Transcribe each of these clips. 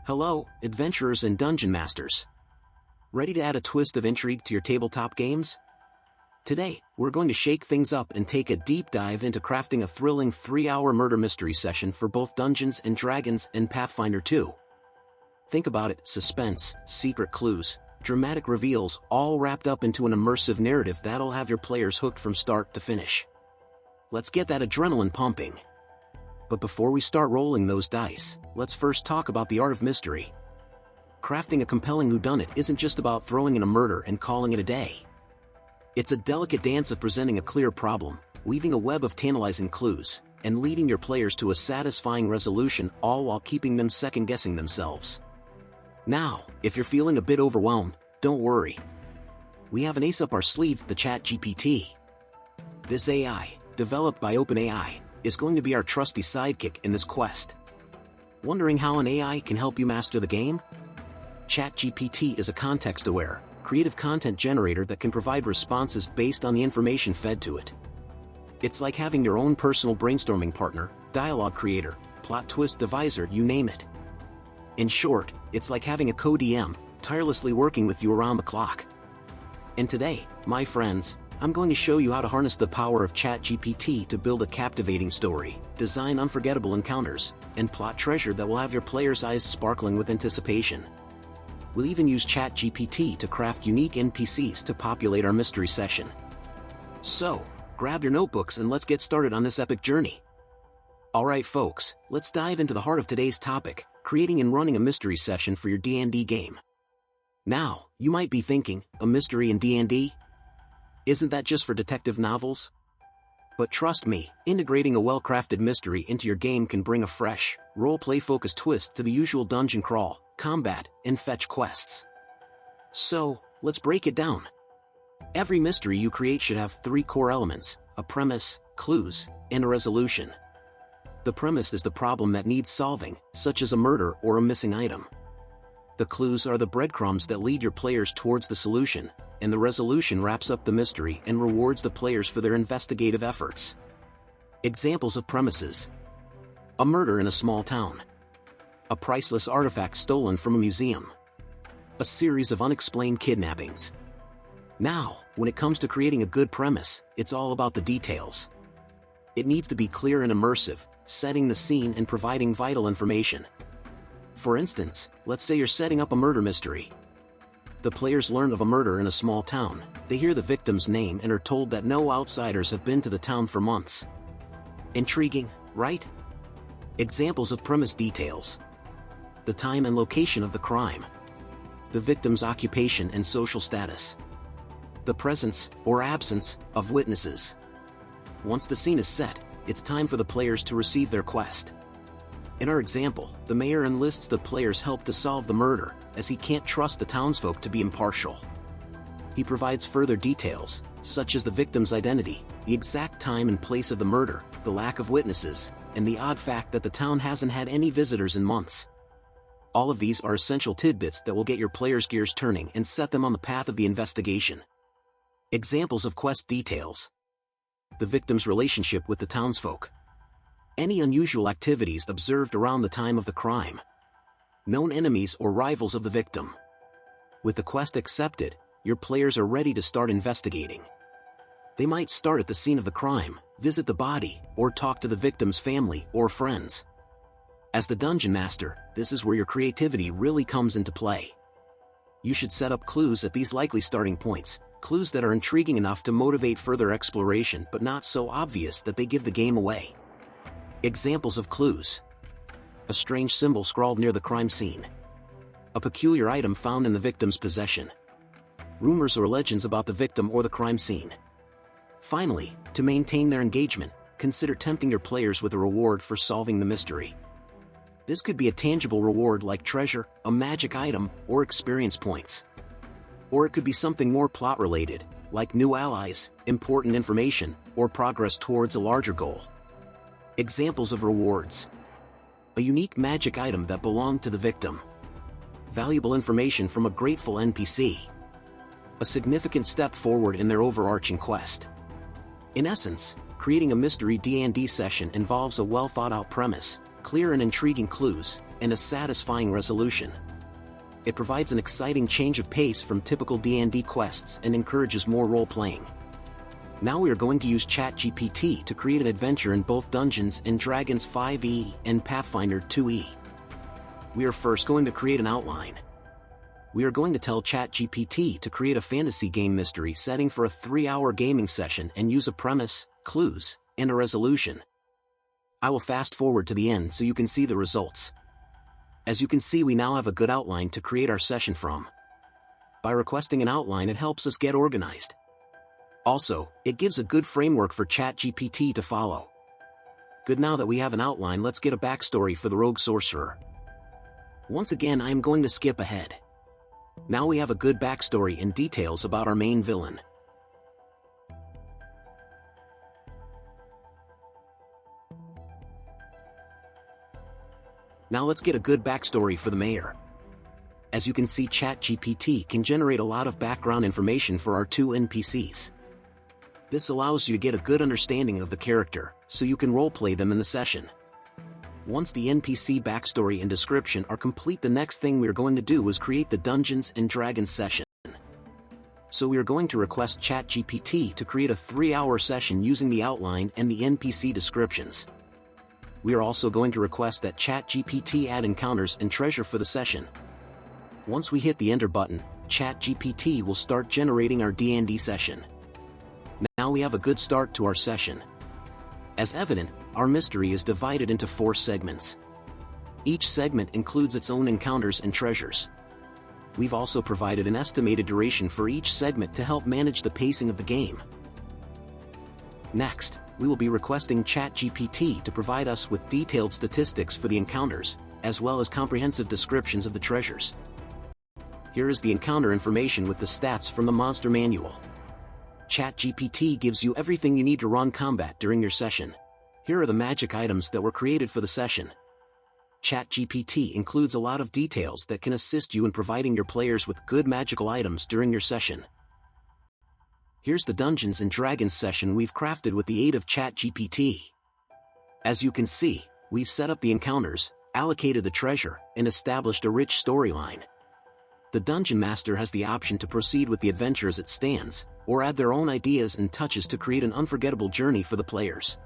Hello, adventurers and dungeon masters. Ready to add a twist of intrigue to your tabletop games? Today, we're going to shake things up and take a deep dive into crafting a thrilling 3-hour murder mystery session for both Dungeons and Dragons and Pathfinder 2. Think about it: suspense, secret clues, dramatic reveals, all wrapped up into an immersive narrative that'll have your players hooked from start to finish. Let's get that adrenaline pumping. But before we start rolling those dice, let's first talk about the art of mystery. Crafting a compelling whodunit isn't just about throwing in a murder and calling it a day. It's a delicate dance of presenting a clear problem, weaving a web of tantalizing clues, and leading your players to a satisfying resolution, all while keeping them second-guessing themselves. Now, if you're feeling a bit overwhelmed, don't worry. We have an ace up our sleeve: the ChatGPT. This AI, developed by OpenAI, is going to be our trusty sidekick in this quest. Wondering how an AI can help you master the game? ChatGPT is a context-aware, creative content generator that can provide responses based on the information fed to it. It's like having your own personal brainstorming partner, dialogue creator, plot twist deviser, you name it. In short, it's like having a co-DM, tirelessly working with you around the clock. And today, my friends, I'm going to show you how to harness the power of ChatGPT to build a captivating story, design unforgettable encounters, and plot treasure that will have your players' eyes sparkling with anticipation. We'll even use ChatGPT to craft unique NPCs to populate our mystery session. So, grab your notebooks and let's get started on this epic journey. Alright folks, let's dive into the heart of today's topic: creating and running a mystery session for your D&D game. Now, you might be thinking, a mystery in D&D? Isn't that just for detective novels? But trust me, integrating a well-crafted mystery into your game can bring a fresh, role-play-focused twist to the usual dungeon crawl, combat, and fetch quests. So, let's break it down. Every mystery you create should have 3 core elements: a premise, clues, and a resolution. The premise is the problem that needs solving, such as a murder or a missing item. The clues are the breadcrumbs that lead your players towards the solution, and the resolution wraps up the mystery and rewards the players for their investigative efforts. Examples of premises: a murder in a small town, a priceless artifact stolen from a museum, a series of unexplained kidnappings. Now, when it comes to creating a good premise, it's all about the details. It needs to be clear and immersive, setting the scene and providing vital information. For instance, let's say you're setting up a murder mystery. The players learn of a murder in a small town, they hear the victim's name and are told that no outsiders have been to the town for months. Intriguing, right? Examples of premise details: the time and location of the crime, the victim's occupation and social status, the presence or absence of witnesses. Once the scene is set, it's time for the players to receive their quest. In our example, the mayor enlists the players' help to solve the murder, as he can't trust the townsfolk to be impartial. He provides further details, such as the victim's identity, the exact time and place of the murder, the lack of witnesses, and the odd fact that the town hasn't had any visitors in months. All of these are essential tidbits that will get your players' gears turning and set them on the path of the investigation. Examples of quest details: the victim's relationship with the townsfolk, any unusual activities observed around the time of the crime, known enemies or rivals of the victim. With the quest accepted, your players are ready to start investigating. They might start at the scene of the crime, visit the body, or talk to the victim's family or friends. As the dungeon master, this is where your creativity really comes into play. You should set up clues at these likely starting points, clues that are intriguing enough to motivate further exploration but not so obvious that they give the game away. Examples of clues: a strange symbol scrawled near the crime scene, a peculiar item found in the victim's possession, rumors or legends about the victim or the crime scene. Finally, to maintain their engagement, consider tempting your players with a reward for solving the mystery. This could be a tangible reward like treasure, a magic item, or experience points. Or it could be something more plot-related, like new allies, important information, or progress towards a larger goal. Examples of rewards: a unique magic item that belonged to the victim, valuable information from a grateful NPC, a significant step forward in their overarching quest. In essence, creating a mystery D&D session involves a well-thought-out premise, clear and intriguing clues, and a satisfying resolution. It provides an exciting change of pace from typical D&D quests and encourages more role-playing. Now we are going to use ChatGPT to create an adventure in both Dungeons & Dragons 5e and Pathfinder 2e. We are first going to create an outline. We are going to tell ChatGPT to create a fantasy game mystery setting for a 3-hour gaming session and use a premise, clues, and a resolution. I will fast forward to the end so you can see the results. As you can see, we now have a good outline to create our session from. By requesting an outline, it helps us get organized. Also, it gives a good framework for ChatGPT to follow. Good, now that we have an outline, let's get a backstory for the rogue sorcerer. Once again, I am going to skip ahead. Now we have a good backstory and details about our main villain. Now let's get a good backstory for the mayor. As you can see, ChatGPT can generate a lot of background information for our 2 NPCs. This allows you to get a good understanding of the character, so you can roleplay them in the session. Once the NPC backstory and description are complete, the next thing we are going to do is create the Dungeons & Dragons session. So we are going to request ChatGPT to create a 3-hour session using the outline and the NPC descriptions. We are also going to request that ChatGPT add encounters and treasure for the session. Once we hit the enter button, ChatGPT will start generating our D&D session. Now we have a good start to our session. As evident, our mystery is divided into 4 segments. Each segment includes its own encounters and treasures. We've also provided an estimated duration for each segment to help manage the pacing of the game. Next, we will be requesting ChatGPT to provide us with detailed statistics for the encounters, as well as comprehensive descriptions of the treasures. Here is the encounter information with the stats from the monster manual. ChatGPT gives you everything you need to run combat during your session. Here are the magic items that were created for the session. ChatGPT includes a lot of details that can assist you in providing your players with good magical items during your session. Here's the Dungeons & Dragons session we've crafted with the aid of ChatGPT. As you can see, we've set up the encounters, allocated the treasure, and established a rich storyline. The Dungeon Master has the option to proceed with the adventure as it stands, or add their own ideas and touches to create an unforgettable journey for the players.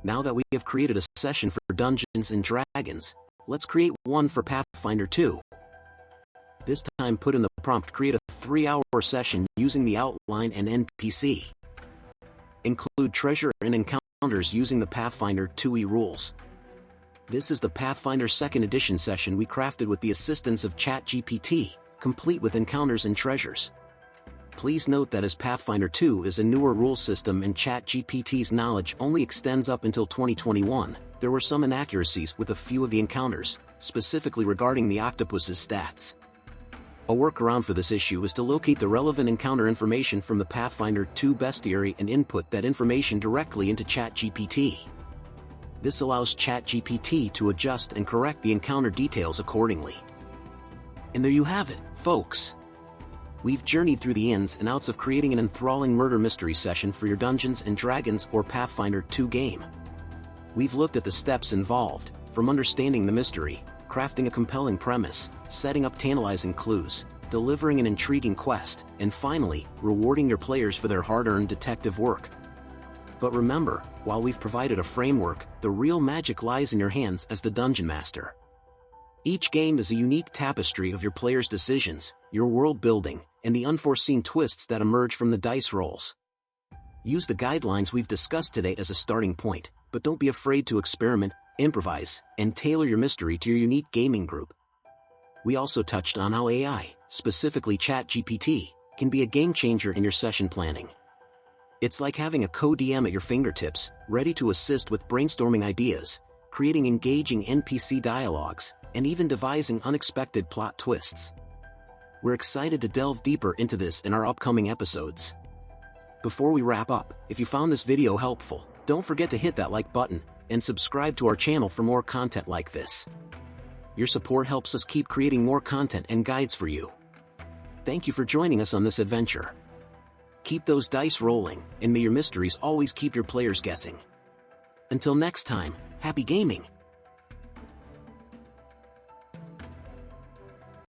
Now that we have created a session for Dungeons & Dragons, let's create one for Pathfinder 2. This time, put in the prompt, create a 3-hour session using the outline and NPC. Include treasure and encounters using the Pathfinder 2e rules. This is the Pathfinder 2nd edition session we crafted with the assistance of ChatGPT, complete with encounters and treasures. Please note that as Pathfinder 2 is a newer rule system and ChatGPT's knowledge only extends up until 2021, there were some inaccuracies with a few of the encounters, specifically regarding the octopus's stats. A workaround for this issue is to locate the relevant encounter information from the Pathfinder 2 bestiary and input that information directly into ChatGPT. This allows ChatGPT to adjust and correct the encounter details accordingly. And there you have it, folks. We've journeyed through the ins and outs of creating an enthralling murder mystery session for your Dungeons & Dragons or Pathfinder 2 game. We've looked at the steps involved, from understanding the mystery, crafting a compelling premise, setting up tantalizing clues, delivering an intriguing quest, and finally, rewarding your players for their hard-earned detective work. But remember, while we've provided a framework, the real magic lies in your hands as the Dungeon Master. Each game is a unique tapestry of your players' decisions, your world building, and the unforeseen twists that emerge from the dice rolls. Use the guidelines we've discussed today as a starting point, but don't be afraid to experiment, improvise, and tailor your mystery to your unique gaming group. We also touched on how AI, specifically ChatGPT, can be a game changer in your session planning. It's like having a co-DM at your fingertips, ready to assist with brainstorming ideas, creating engaging NPC dialogues, and even devising unexpected plot twists. We're excited to delve deeper into this in our upcoming episodes. Before we wrap up, if you found this video helpful, don't forget to hit that like button, and subscribe to our channel for more content like this. Your support helps us keep creating more content and guides for you. Thank you for joining us on this adventure. Keep those dice rolling, and may your mysteries always keep your players guessing. Until next time, happy gaming!